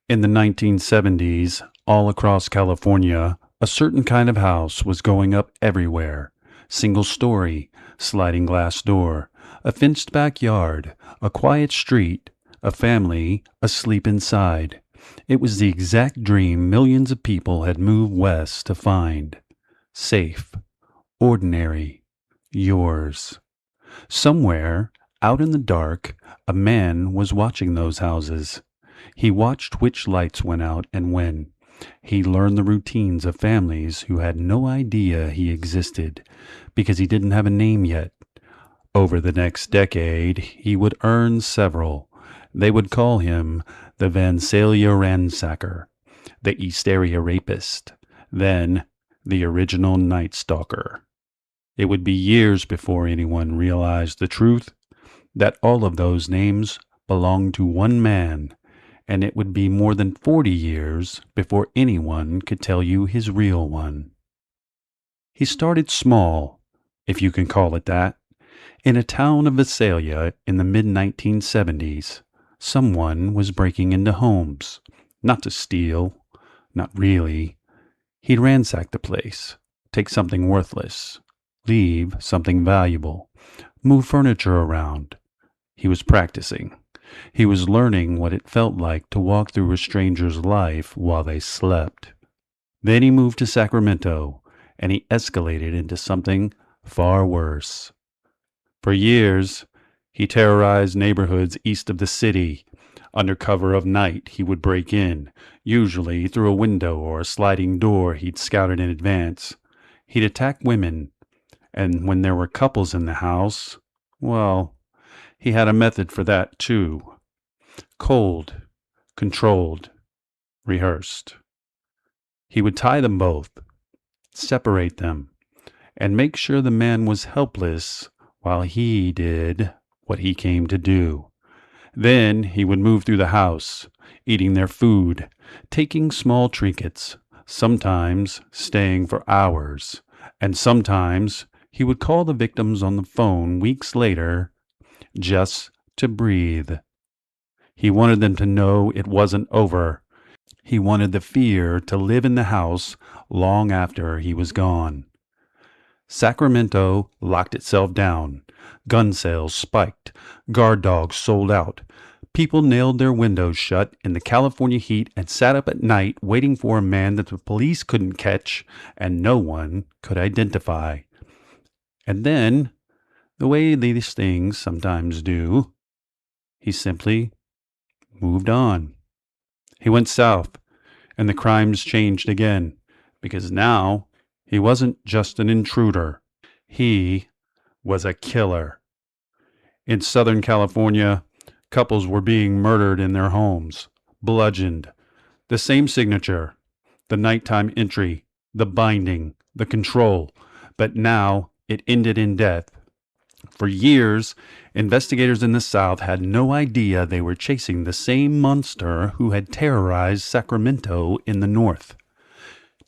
In the 1970s, all across California, a certain kind of house was going up everywhere. Single story, sliding glass door, a fenced backyard, a quiet street, a family asleep inside. It was the exact dream millions of people had moved west to find. Safe, ordinary, yours. Somewhere, out in the dark, a man was watching those houses. He watched which lights went out and when. He learned the routines of families who had no idea he existed because he didn't have a name yet. Over the next decade, he would earn several. They would call him the Visalia Ransacker, the East Area Rapist, then the original Night Stalker. It would be years before anyone realized the truth that all of those names belonged to one man, and it would be more than 40 years before anyone could tell you his real one. He started small, if you can call it that. In a town of Visalia in the mid-1970s, someone was breaking into homes. Not to steal, not really. He'd ransack the place, take something worthless, leave something valuable, move furniture around. He was practicing. He was learning what it felt like to walk through a stranger's life while they slept. Then he moved to Sacramento, and he escalated into something far worse. For years, he terrorized neighborhoods east of the city. Under cover of night, he would break in, usually through a window or a sliding door he'd scouted in advance. He'd attack women, and when there were couples in the house, well, he had a method for that, too. Cold, controlled, rehearsed. He would tie them both, separate them, and make sure the man was helpless while he did what he came to do. Then he would move through the house, eating their food, taking small trinkets, sometimes staying for hours, and sometimes he would call the victims on the phone weeks later just to breathe. He wanted them to know it wasn't over. He wanted the fear to live in the house long after he was gone. Sacramento locked itself down. Gun sales spiked. Guard dogs sold out. People nailed their windows shut in the California heat and sat up at night waiting for a man that the police couldn't catch and no one could identify. And then, the way these things sometimes do, he simply moved on. He went south, and the crimes changed again, because now he wasn't just an intruder. He was a killer. In Southern California, couples were being murdered in their homes, bludgeoned. The same signature, the nighttime entry, the binding, the control, but now it ended in death. For years, investigators in the South had no idea they were chasing the same monster who had terrorized Sacramento in the North.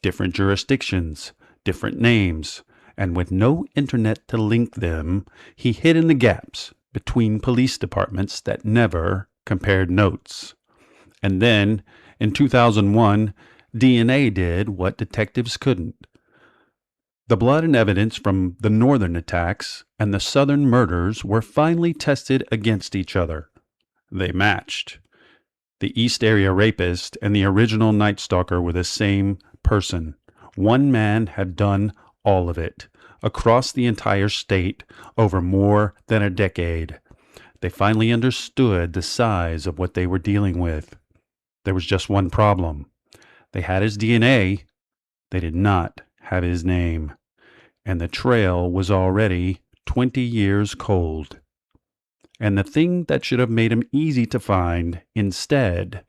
Different jurisdictions, different names, and with no internet to link them, he hid in the gaps between police departments that never compared notes. And then, in 2001, DNA did what detectives couldn't. The blood and evidence from the northern attacks and the southern murders were finally tested against each other. They matched. The East Area Rapist and the original Night Stalker were the same person. One man had done all of it, across the entire state, over more than a decade. They finally understood the size of what they were dealing with. There was just one problem. They had his DNA. They did not have his name. And the trail was already 20 years cold. And the thing that should have made him easy to find instead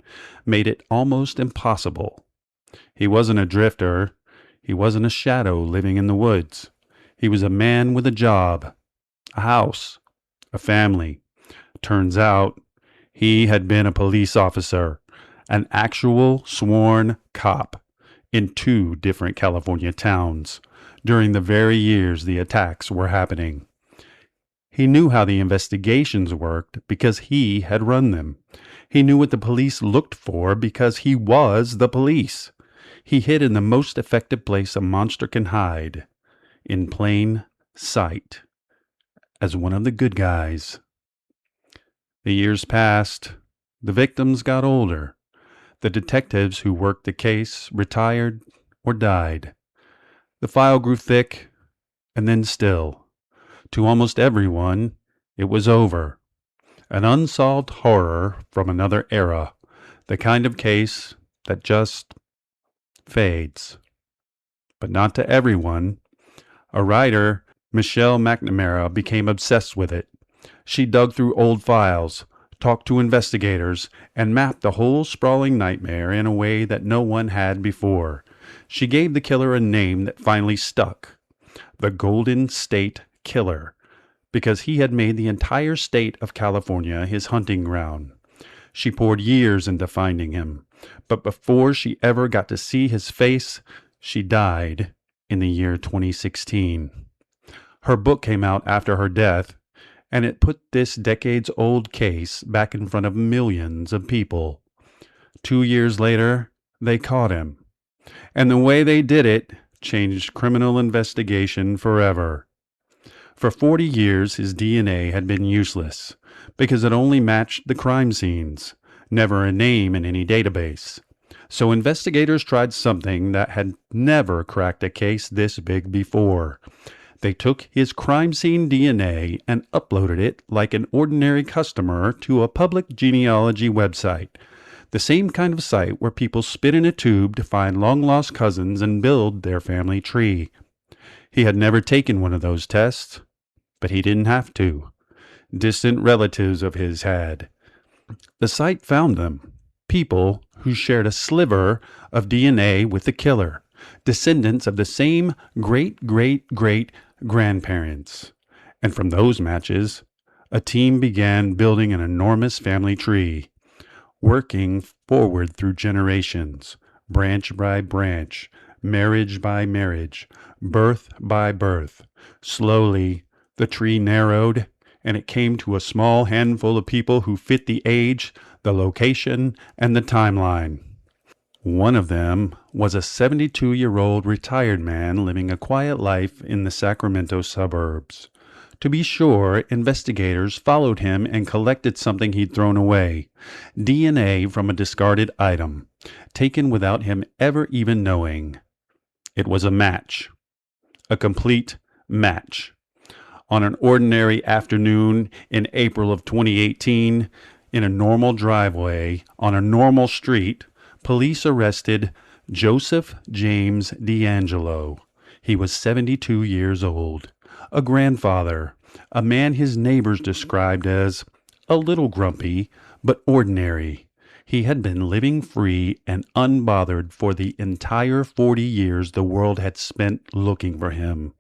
made it almost impossible. He wasn't a drifter. He wasn't a shadow living in the woods. He was a man with a job, a house, a family. Turns out he had been a police officer, an actual sworn cop in 2 different California towns during the very years the attacks were happening. He knew how the investigations worked because he had run them. He knew what the police looked for because he was the police. He hid in the most effective place a monster can hide, in plain sight, as one of the good guys. The years passed. The victims got older. The detectives who worked the case retired or died. The file grew thick and then still. To almost everyone, it was over. An unsolved horror from another era. The kind of case that just fades. But not to everyone. A writer, Michelle McNamara, became obsessed with it. She dug through old files, talked to investigators, and mapped the whole sprawling nightmare in a way that no one had before. She gave the killer a name that finally stuck. The Goldenstate Killer, because he had made the entire state of California his hunting ground. She poured years into finding him, but before she ever got to see his face, she died in the year 2016. Her book came out after her death, and it put this decades-old case back in front of millions of people. 2 years later, they caught him. And the way they did it changed criminal investigation forever. For 40 years, his DNA had been useless because it only matched the crime scenes, never a name in any database. So investigators tried something that had never cracked a case this big before. They took his crime scene DNA and uploaded it like an ordinary customer to a public genealogy website, the same kind of site where people spit in a tube to find long-lost cousins and build their family tree. He had never taken one of those tests, but he didn't have to. Distant relatives of his had. The site found them, people who shared a sliver of DNA with the killer, descendants of the same great-great-great-grandparents. And from those matches, a team began building an enormous family tree, working forward through generations, branch by branch, marriage by marriage, birth by birth. Slowly, the tree narrowed, and it came to a small handful of people who fit the age, the location, and the timeline. One of them was a 72-year-old retired man living a quiet life in the Sacramento suburbs. To be sure, investigators followed him and collected something he'd thrown away, DNA from a discarded item, taken without him ever even knowing. It was a match. A complete match. On an ordinary afternoon in April of 2018, in a normal driveway on a normal street, police arrested Joseph James DeAngelo. He was 72 years old, a grandfather, a man his neighbors described as a little grumpy, but ordinary. He had been living free and unbothered for the entire 40 years the world had spent looking for him.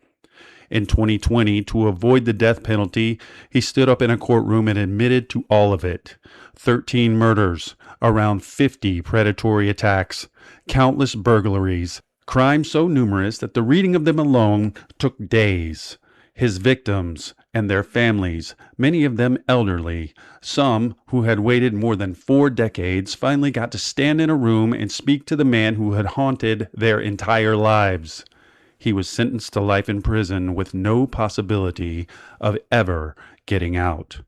In 2020, to avoid the death penalty, he stood up in a courtroom and admitted to all of it. 13 murders, around 50 predatory attacks, countless burglaries, crimes so numerous that the reading of them alone took days. His victims and their families, many of them elderly, some who had waited more than 4 decades, finally got to stand in a room and speak to the man who had haunted their entire lives. He was sentenced to life in prison with no possibility of ever getting out.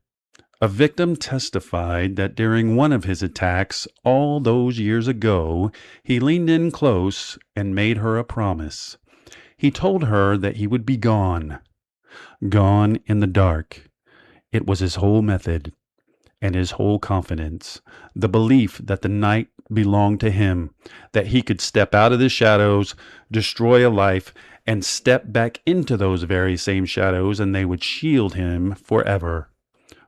A victim testified that during one of his attacks all those years ago, he leaned in close and made her a promise. He told her that he would be gone in the dark. It was his whole method and his whole confidence, the belief that the night belonged to him, that he could step out of the shadows, destroy a life, and step back into those very same shadows, and they would shield him forever.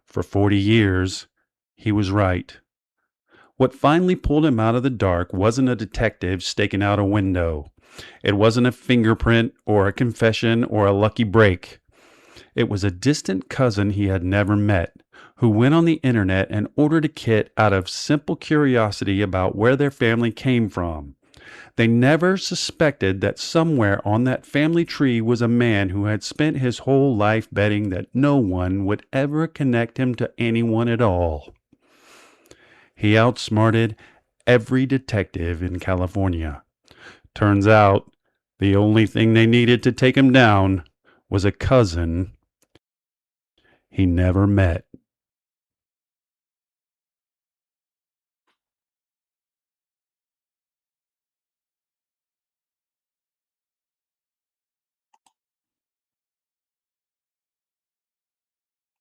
For 40 years, he was right. What finally pulled him out of the dark wasn't a detective staking out a window. It wasn't a fingerprint or a confession or a lucky break. It was a distant cousin he had never met, who went on the internet and ordered a kit out of simple curiosity about where their family came from. They never suspected that somewhere on that family tree was a man who had spent his whole life betting that no one would ever connect him to anyone at all. He outsmarted every detective in California. Turns out the only thing they needed to take him down was a cousin he never met.